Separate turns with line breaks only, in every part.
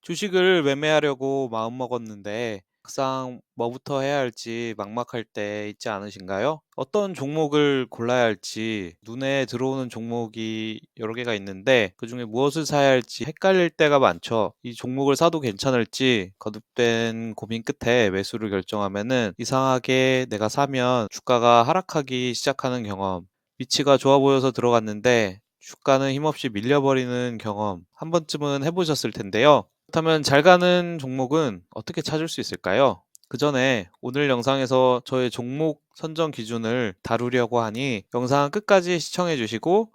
주식을 매매하려고 마음먹었는데 막상 뭐부터 해야 할지 막막할 때 있지 않으신가요? 어떤 종목을 골라야 할지 눈에 들어오는 종목이 여러 개가 있는데 그중에 무엇을 사야 할지 헷갈릴 때가 많죠. 이 종목을 사도 괜찮을지 거듭된 고민 끝에 매수를 결정하면은 이상하게 내가 사면 주가가 하락하기 시작하는 경험, 위치가 좋아 보여서 들어갔는데 주가는 힘없이 밀려버리는 경험 한 번쯤은 해보셨을 텐데요. 그렇다면 잘 가는 종목은 어떻게 찾을 수 있을까요? 그 전에 오늘 영상에서 저의 종목 선정 기준을 다루려고 하니 영상 끝까지 시청해 주시고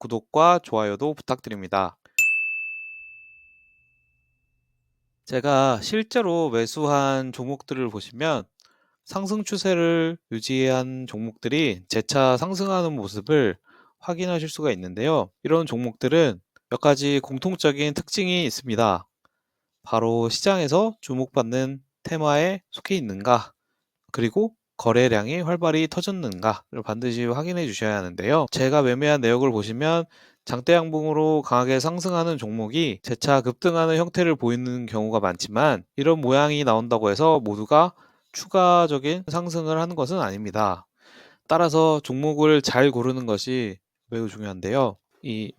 구독과 좋아요도 부탁드립니다. 제가 실제로 매수한 종목들을 보시면 상승 추세를 유지한 종목들이 재차 상승하는 모습을 확인하실 수가 있는데요. 이런 종목들은 몇 가지 공통적인 특징이 있습니다. 바로 시장에서 주목받는 테마에 속해 있는가, 그리고 거래량이 활발히 터졌는가를 반드시 확인해 주셔야 하는데요. 제가 매매한 내역을 보시면 장대 양봉으로 강하게 상승하는 종목이 재차 급등하는 형태를 보이는 경우가 많지만 이런 모양이 나온다고 해서 모두가 추가적인 상승을 하는 것은 아닙니다. 따라서 종목을 잘 고르는 것이 매우 중요한데요. 이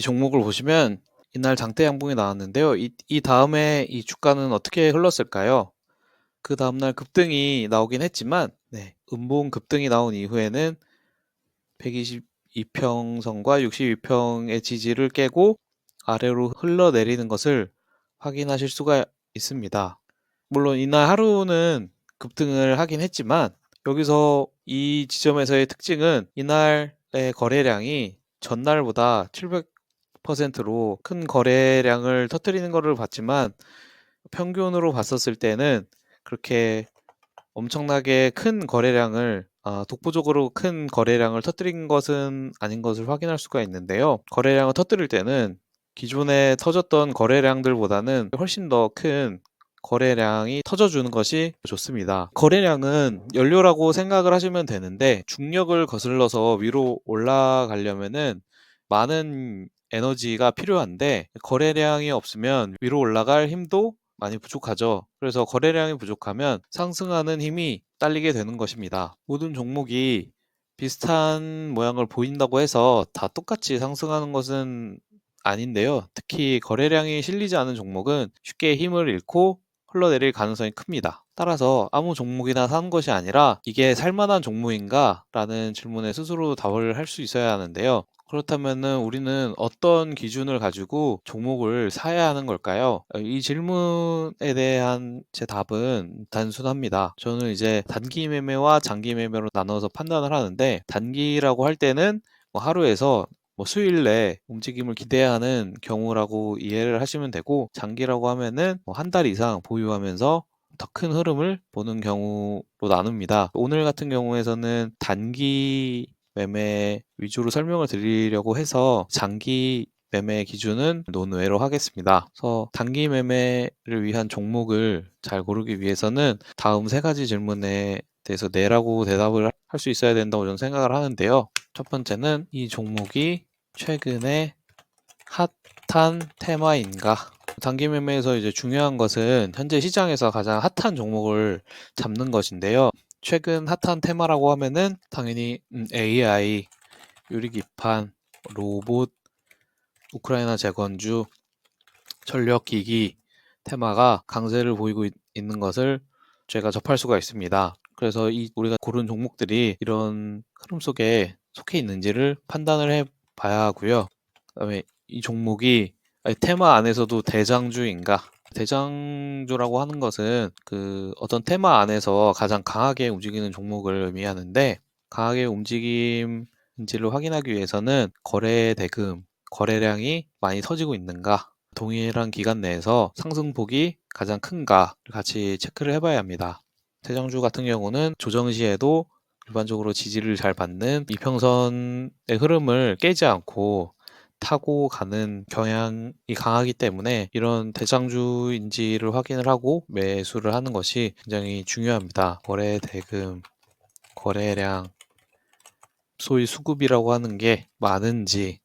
종목을 보시면 이날 장대 양봉이 나왔는데요. 이 다음에 이 주가는 어떻게 흘렀을까요? 그 다음날 급등이 나오긴 했지만, 음봉 급등이 나온 이후에는 122평선과 62평의 지지를 깨고 아래로 흘러내리는 것을 확인하실 수가 있습니다. 물론 이날 하루는 급등을 하긴 했지만 여기서 이 지점에서의 특징은 이날의 거래량이 전날보다 700%로 큰 거래량을 터뜨리는 것을 봤지만 평균으로 봤었을 때는 그렇게 엄청나게 큰 거래량을 독보적으로 큰 거래량을 터뜨린 것은 아닌 것을 확인할 수가 있는데요. 거래량을 터뜨릴 때는 기존에 터졌던 거래량들보다는 훨씬 더 큰 거래량이 터져주는 것이 좋습니다. 거래량은 연료라고 생각을 하시면 되는데 중력을 거슬러서 위로 올라가려면은 많은 에너지가 필요한데 거래량이 없으면 위로 올라갈 힘도 많이 부족하죠. 그래서 거래량이 부족하면 상승하는 힘이 딸리게 되는 것입니다. 모든 종목이 비슷한 모양을 보인다고 해서 다 똑같이 상승하는 것은 아닌데요. 특히 거래량이 실리지 않은 종목은 쉽게 힘을 잃고 흘러내릴 가능성이 큽니다. 따라서 아무 종목이나 사는 것이 아니라 이게 살만한 종목인가? 라는 질문에 스스로 답을 할 수 있어야 하는데요. 그렇다면은 우리는 어떤 기준을 가지고 종목을 사야 하는 걸까요? 이 질문에 대한 제 답은 단순합니다. 저는 이제 단기 매매와 장기 매매로 나눠서 판단을 하는데 단기라고 할 때는 하루에서 수일 내에 움직임을 기대야 하는 경우라고 이해를 하시면 되고 장기라고 하면은 한 달 이상 보유하면서 더 큰 흐름을 보는 경우로 나눕니다. 오늘 같은 경우에서는 단기 매매 위주로 설명을 드리려고 해서 장기 매매 기준은 논외로 하겠습니다. 그래서 단기 매매를 위한 종목을 잘 고르기 위해서는 다음 세 가지 질문에 대해서 네라고 대답을 할 수 있어야 된다고 저는 생각을 하는데요. 첫 번째는 이 종목이 최근에 핫한 테마인가? 단기 매매에서 이제 중요한 것은 현재 시장에서 가장 핫한 종목을 잡는 것인데요. 최근 핫한 테마라고 하면은 당연히 AI, 유리기판, 로봇, 우크라이나 재건주, 전력기기 테마가 강세를 보이고 있는 것을 제가 접할 수가 있습니다. 그래서 우리가 고른 종목들이 이런 흐름 속에 속해 있는지를 판단을 해 봐야 하고요. 그다음에 이 종목이 테마 안에서도 대장주인가? 대장주라고 하는 것은 어떤 테마 안에서 가장 강하게 움직이는 종목을 의미하는데 강하게 움직임인지를 확인하기 위해서는 거래 대금, 거래량이 많이 터지고 있는가? 동일한 기간 내에서 상승폭이 가장 큰가를 같이 체크를 해봐야 합니다. 대장주 같은 경우는 조정 시에도 일반적으로 지지를 잘 받는 이평선의 흐름을 깨지 않고 타고 가는 경향이 강하기 때문에 이런 대장주인지를 확인을 하고 매수를 하는 것이 굉장히 중요합니다. 거래 대금, 거래량, 소위 수급이라고 하는 게 많은지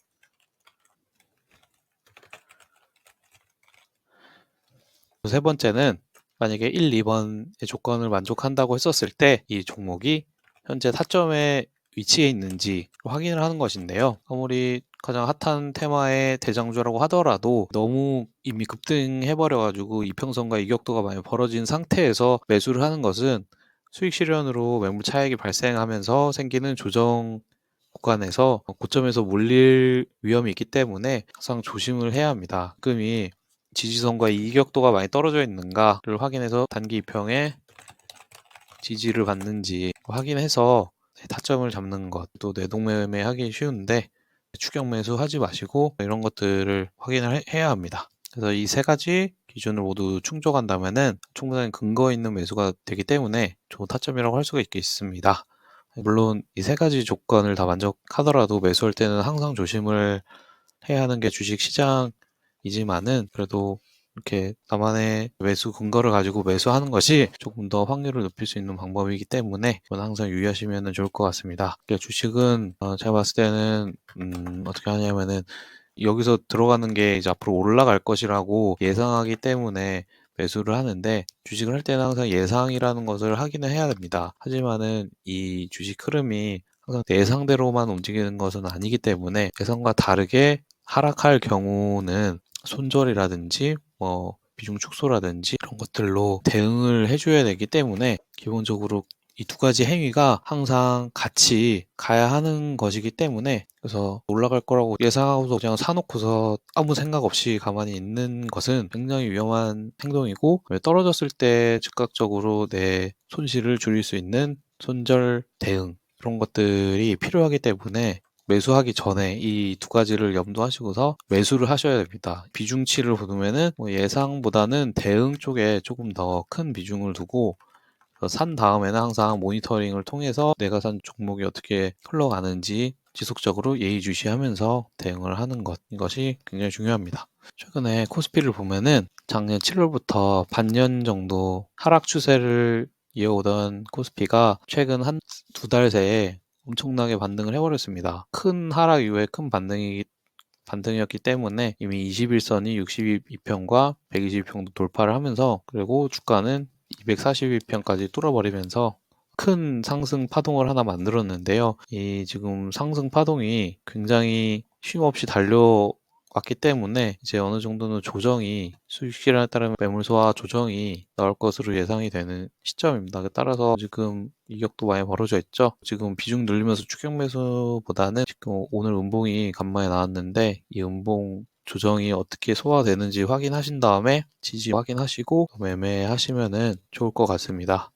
세 번째는 만약에 1, 2번의 조건을 만족한다고 했었을 때 이 종목이 현재 타점에 위치해 있는지 확인을 하는 것인데요. 아무리 가장 핫한 테마의 대장주라고 하더라도 너무 이미 급등해버려가지고 이평선과 이격도가 많이 벌어진 상태에서 매수를 하는 것은 수익 실현으로 매물 차익이 발생하면서 생기는 조정 구간에서 고점에서 몰릴 위험이 있기 때문에 항상 조심을 해야 합니다. 금이 지지선과 이격도가 많이 떨어져 있는가를 확인해서 단기 이평에 지지를 받는지 확인해서 타점을 잡는 것, 또 내동매매 하기 쉬운데 추격 매수 하지 마시고 이런 것들을 확인을 해야 합니다. 그래서 이 세 가지 기준을 모두 충족한다면은 충분한 근거 있는 매수가 되기 때문에 좋은 타점이라고 할 수가 있겠습니다. 물론 이 세 가지 조건을 다 만족하더라도 매수할 때는 항상 조심을 해야 하는 게 주식 시장이지만은 그래도 이렇게 나만의 매수 근거를 가지고 매수하는 것이 조금 더 확률을 높일 수 있는 방법이기 때문에 이건 항상 유의하시면 좋을 것 같습니다. 그러니까 주식은 제가 봤을 때는 어떻게 하냐면은 여기서 들어가는 게 이제 앞으로 올라갈 것이라고 예상하기 때문에 매수를 하는데 주식을 할 때는 항상 예상이라는 것을 확인을 해야 됩니다. 하지만은 이 주식 흐름이 항상 예상대로만 움직이는 것은 아니기 때문에 예상과 다르게 하락할 경우는 손절이라든지 비중 축소라든지 이런 것들로 대응을 해줘야 되기 때문에 기본적으로 이 두 가지 행위가 항상 같이 가야 하는 것이기 때문에 그래서 올라갈 거라고 예상하고서 그냥 사놓고서 아무 생각 없이 가만히 있는 것은 굉장히 위험한 행동이고 떨어졌을 때 즉각적으로 내 손실을 줄일 수 있는 손절 대응 그런 것들이 필요하기 때문에 매수하기 전에 이 두 가지를 염두하시고서 매수를 하셔야 됩니다. 비중치를 보면은 예상보다는 대응 쪽에 조금 더 큰 비중을 두고 산 다음에는 항상 모니터링을 통해서 내가 산 종목이 어떻게 흘러가는지 지속적으로 예의주시하면서 대응을 하는 것 이것이 굉장히 중요합니다. 최근에 코스피를 보면은 작년 7월부터 반년 정도 하락 추세를 이어오던 코스피가 최근 한 두 달 새에 엄청나게 반등을 해버렸습니다. 큰 하락 이후에 큰 반등이었기 때문에 이미 21선이 62평과 122평도 돌파를 하면서 그리고 주가는 242평까지 뚫어버리면서 큰 상승 파동을 하나 만들었는데요. 이 지금 상승 파동이 굉장히 쉼없이 달려왔기 때문에 이제 어느 정도는 조정이 수익 실현에 따른 매물 소화 조정이 나올 것으로 예상이 되는 시점입니다. 따라서 지금 이격도 많이 벌어져 있죠. 지금 비중 늘리면서 추격 매수보다는 지금 오늘 음봉이 간만에 나왔는데 이 음봉 조정이 어떻게 소화되는지 확인하신 다음에 지지 확인하시고 매매하시면은 좋을 것 같습니다.